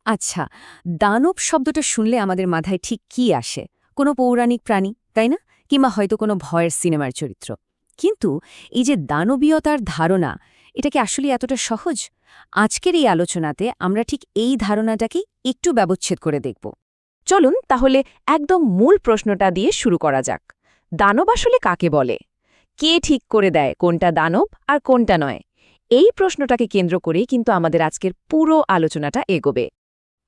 আচ্ছা, দানব শব্দটা শুনলে আমাদের মাথায় ঠিক কি আসে? কোনো পৌরাণিক প্রাণী, তাই না? কিংবা হয়তো কোনো ভয়ের সিনেমার চরিত্র। কিন্তু এই যে দানবীয়তার ধারণা, এটা কি আসলে এতটা সহজ? আজকের এই আলোচনাতে আমরা ঠিক এই ধারণাটাকেই একটু ব্যবচ্ছেদ করে দেখব। চলুন তাহলে একদম মূল প্রশ্নটা দিয়ে শুরু করা যাক। দানব আসলে কাকে বলে? কে ঠিক করে দেয় কোনটা দানব আর কোনটা নয়? এই প্রশ্নটাকে কেন্দ্র করেই কিন্তু আমাদের আজকের পুরো আলোচনাটা এগোবে।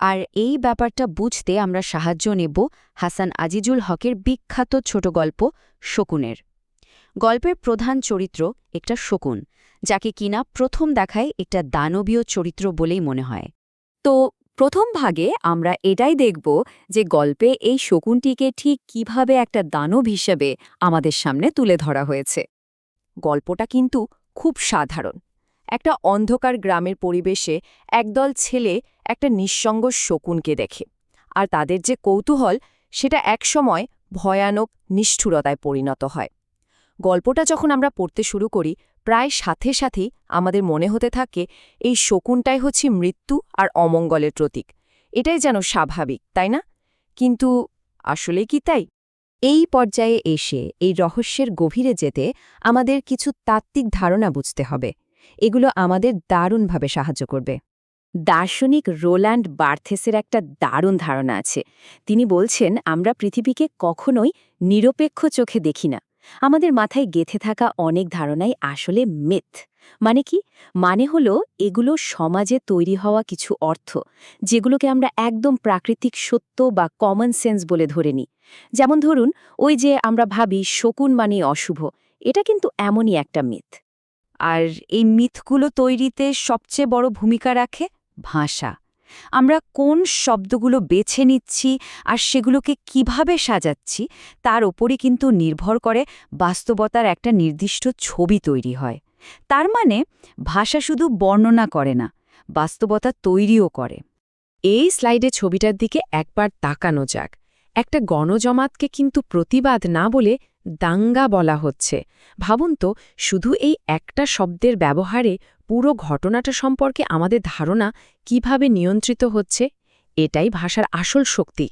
আর এই ব্যাপারটা বুঝতে আমরা সাহায্য নেব হাসান আজিজুল হকের বিখ্যাত ছোট গল্প শকুনের। গল্পের প্রধান চরিত্র একটা শকুন, যাকে কিনা প্রথম দেখায় একটা দানবীয় চরিত্র বলেই মনে হয়। তো প্রথম ভাগে আমরা এটাই দেখব যে গল্পে এই শকুনটিকে ঠিক কিভাবে একটা দানব হিসেবে আমাদের সামনে তুলে ধরা হয়েছে। গল্পটা কিন্তু খুব সাধারণ। একটা অন্ধকার গ্রামের পরিবেশে একদল ছেলে একটা নিঃসঙ্গ শকুনকে দেখে, আর তাদের যে কৌতূহল সেটা একসময় ভয়ানক নিষ্ঠুরতায় পরিণত হয়। গল্পটা যখন আমরা পড়তে শুরু করি, প্রায় সাথে সাথেই আমাদের মনে হতে থাকে এই শকুনটাই হচ্ছে মৃত্যু আর অমঙ্গলের প্রতীক। এটাই যেন স্বাভাবিক, তাই না? কিন্তু আসলে কি তাই? এই পর্যায়ে এসে এই রহস্যের গভীরে যেতে আমাদের কিছু তাত্ত্বিক ধারণা বুঝতে হবে। এগুলো আমাদের দারুণভাবে সাহায্য করবে। দার্শনিক রোল্যান্ড বার্থেসের একটা দারুণ ধারণা আছে। তিনি বলছেন, আমরা পৃথিবীকে কখনোই নিরপেক্ষ চোখে দেখি না। আমাদের মাথায় গেঁথে থাকা অনেক ধারণাই আসলে মিথ। মানে কি? মানে হলো এগুলো সমাজে তৈরি হওয়া কিছু অর্থ, যেগুলোকে আমরা একদম প্রাকৃতিক সত্য বা কমন সেন্স বলে ধরে নিই। যেমন ধরুন, ওই যে আমরা ভাবি শকুন মানে অশুভ, এটা কিন্তু এমনই একটা মিথ। আর এই মিথগুলো তৈরিতে সবচেয়ে বড় ভূমিকা রাখে ভাষা। আমরা কোন শব্দগুলো বেছে নিচ্ছি আর সেগুলোকে কিভাবে সাজাচ্ছি, তার ওপরই কিন্তু নির্ভর করে বাস্তবতার একটা নির্দিষ্ট ছবি তৈরি হয়। তার মানে ভাষা শুধু বর্ণনা করে না, বাস্তবতা তৈরিও করে। এই স্লাইডে ছবিটার দিকে একবার তাকানো যাক। একটা গণজমাতকে কিন্তু প্রতিবাদ না বলে দাঙ্গা বলা হচ্ছে। ভাবুন তো, শুধু এই একটা শব্দের ব্যবহারে পুরো ঘটনাটা সম্পর্কে আমাদের ধারণা কিভাবে নিয়ন্ত্রিত হচ্ছে। এটাই ভাষার আসল শক্তি।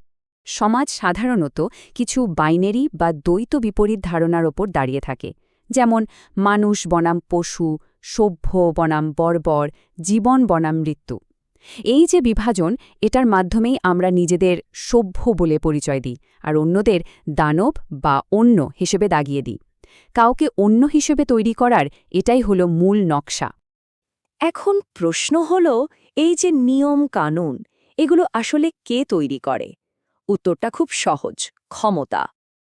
সমাজ সাধারণত কিছু বাইনারি বা দ্বৈত বিপরীত ধারণার ওপর দাঁড়িয়ে থাকে, যেমন মানুষ বনাম পশু, সভ্য বনাম বর্বর, জীবন বনাম মৃত্যু। এই যে বিভাজন, এটার মাধ্যমেই আমরা নিজেদের সভ্য বলে পরিচয় দিই আর অন্যদের দানব বা অন্য হিসেবে দাগিয়ে দিই। কাউকে অন্য হিসেবে তৈরি করার এটাই হলো মূল নকশা। এখন প্রশ্ন হলো, এই যে নিয়ম কানুন, এগুলো আসলে কে তৈরি করে? উত্তরটা খুব সহজ: ক্ষমতা।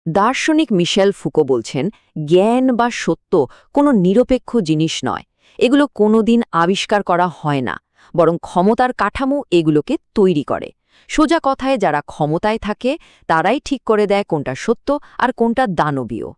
দার্শনিক মিশেল ফুকো বলছেন, জ্ঞান বা সত্য কোনো নিরপেক্ষ জিনিস নয়। এগুলো কোনোদিন আবিষ্কার করা হয় না, বরং ক্ষমতার কাঠামো এগুলোকে তৈরি করে। সোজা কথায়, যারা ক্ষমতায় থাকে তারাই ঠিক করে দেয় কোনটা সত্য আর কোনটা দানবীয়।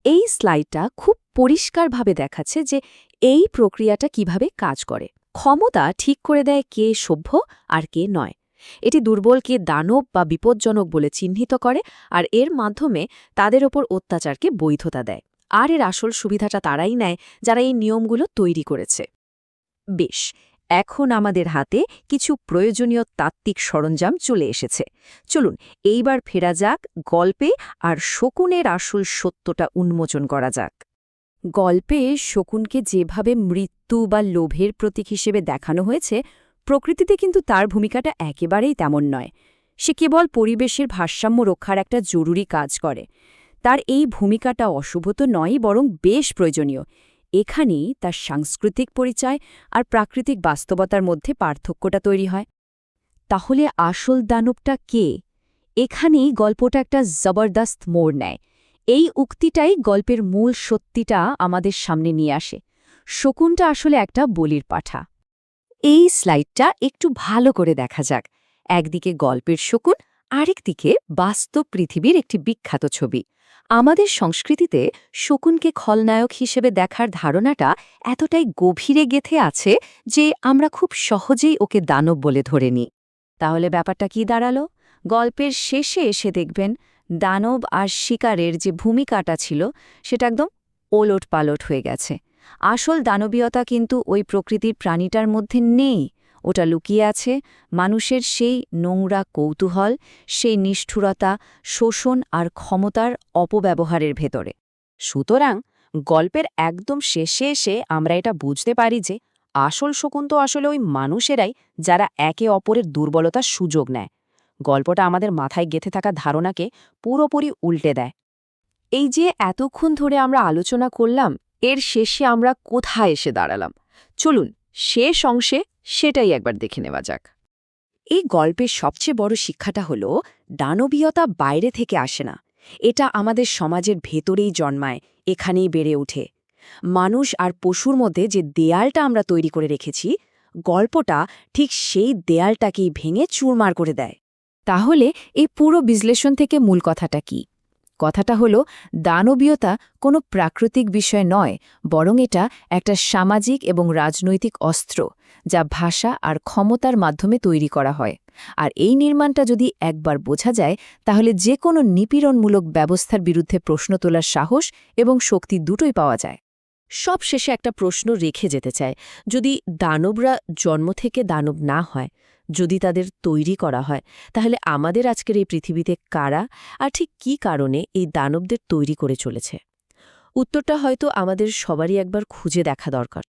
এই স্লাইডটা খুব পরিষ্কারভাবে দেখাচ্ছে যে এই প্রক্রিয়াটা কিভাবে কাজ করে। ক্ষমতা ঠিক করে দেয় কে সভ্য আর কে নয়। এটি দুর্বলকে দানব বা বিপজ্জনক বলে চিহ্নিত করে, আর এর মাধ্যমে তাদের ওপর অত্যাচারকে বৈধতা দেয়। আর এর আসল সুবিধাটা তারাই নেয় যারা এই নিয়মগুলো তৈরি করেছে। বেশ, এখন আমাদের হাতে কিছু প্রয়োজনীয় তাত্ত্বিক সরঞ্জাম চলে এসেছে। চলুন এইবার ফেরা যাক গল্পে আর শকুনের আসল সত্যটা উন্মোচন করা যাক। গল্পে শকুনকে যেভাবে মৃত্যু বা লোভের প্রতীক হিসেবে দেখানো হয়েছে, প্রকৃতিতে কিন্তু তার ভূমিকাটা একেবারেই তেমন নয়। সে কেবল পরিবেশের ভারসাম্য রক্ষার একটা জরুরি কাজ করে। তার এই ভূমিকাটা অশুভ তো নয়, বরং বেশ প্রয়োজনীয়। এখানেই তার সাংস্কৃতিক পরিচয় আর প্রাকৃতিক বাস্তবতার মধ্যে পার্থক্যটা তৈরি হয়। তাহলে আসল দানবটা কে? এখানেই গল্পটা একটা জবরদস্ত মোড় নেয়। এই উক্তিটাই গল্পের মূল সত্যিটা আমাদের সামনে নিয়ে আসে। শকুনটা আসলে একটা বলির পাঠা। এই স্লাইডটা একটু ভালো করে দেখা যাক। একদিকে গল্পের শকুন, আরেকদিকে বাস্তব পৃথিবীর একটি বিখ্যাত ছবি। আমাদের সংস্কৃতিতে শকুনকে খলনায়ক হিসেবে দেখার ধারণাটা এতটাই গভীরে গেঁথে আছে যে আমরা খুব সহজেই ওকে দানব বলে ধরে নিই। তাহলে ব্যাপারটা কি দাঁড়ালো? গল্পের শেষে এসে দেখবেন দানব আর শিকারের যে ভূমিকাটা ছিল সেটা একদম ওলটপালট হয়ে গেছে। আসল দানবীয়তা কিন্তু ওই প্রকৃতির প্রাণীটার মধ্যে নেই, ওটা লুকিয়ে আছে মানুষের সেই নোংরা কৌতূহল, সেই নিষ্ঠুরতা, শোষণ আর ক্ষমতার অপব্যবহারের ভেতরে। সুতরাং গল্পের একদম শেষে এসে আমরা এটা বুঝতে পারি যে আসল শকুন তো আসলে ওই মানুষেরাই যারা একে অপরের দুর্বলতার সুযোগ নেয়। গল্পটা আমাদের মাথায় গেঁথে থাকা ধারণাকে পুরোপুরি উল্টে দেয়। এই যে এতক্ষণ ধরে আমরা আলোচনা করলাম, এর শেষে আমরা কোথায় এসে দাঁড়ালাম? চলুন শেষ অংশে সেটাই একবার দেখে নেওয়া যাক। এই গল্পের সবচেয়ে বড় শিক্ষাটা হলো দানবীয়তা বাইরে থেকে আসে না, এটা আমাদের সমাজের ভেতরেই জন্মায়, এখানেই বেড়ে ওঠে। মানুষ আর পশুর মধ্যে যে দেয়ালটা আমরা তৈরি করে রেখেছি, গল্পটা ঠিক সেই দেয়ালটাকেই ভেঙে চুরমার করে দেয়। তাহলে এই পুরো বিশ্লেষণ থেকে মূল কথাটা কি? কথাটা হলো দানবীয়তা কোনো প্রাকৃতিক বিষয় নয়, বরং এটা একটা সামাজিক এবং রাজনৈতিক অস্ত্র যা ভাষা আর ক্ষমতার মাধ্যমে তৈরি করা হয়। আর এই নির্মাণটা যদি একবার বোঝা যায়, তাহলে যে কোনো নিপীড়নমূলক ব্যবস্থার বিরুদ্ধে প্রশ্ন তোলার সাহস এবং শক্তি দুটোই পাওয়া যায়। সব শেষে একটা প্রশ্ন রেখে যেতে চায়, যদি দানবরা জন্ম থেকে দানব না হয়, যদি তাদের তৈরি করা হয়, তাহলে আমাদের আজকের এই পৃথিবীতে কারা আর ঠিক কী কারণে এই দানবদের তৈরি করে চলেছে? উত্তরটা হয়তো আমাদের সবারই একবার খুঁজে দেখা দরকার।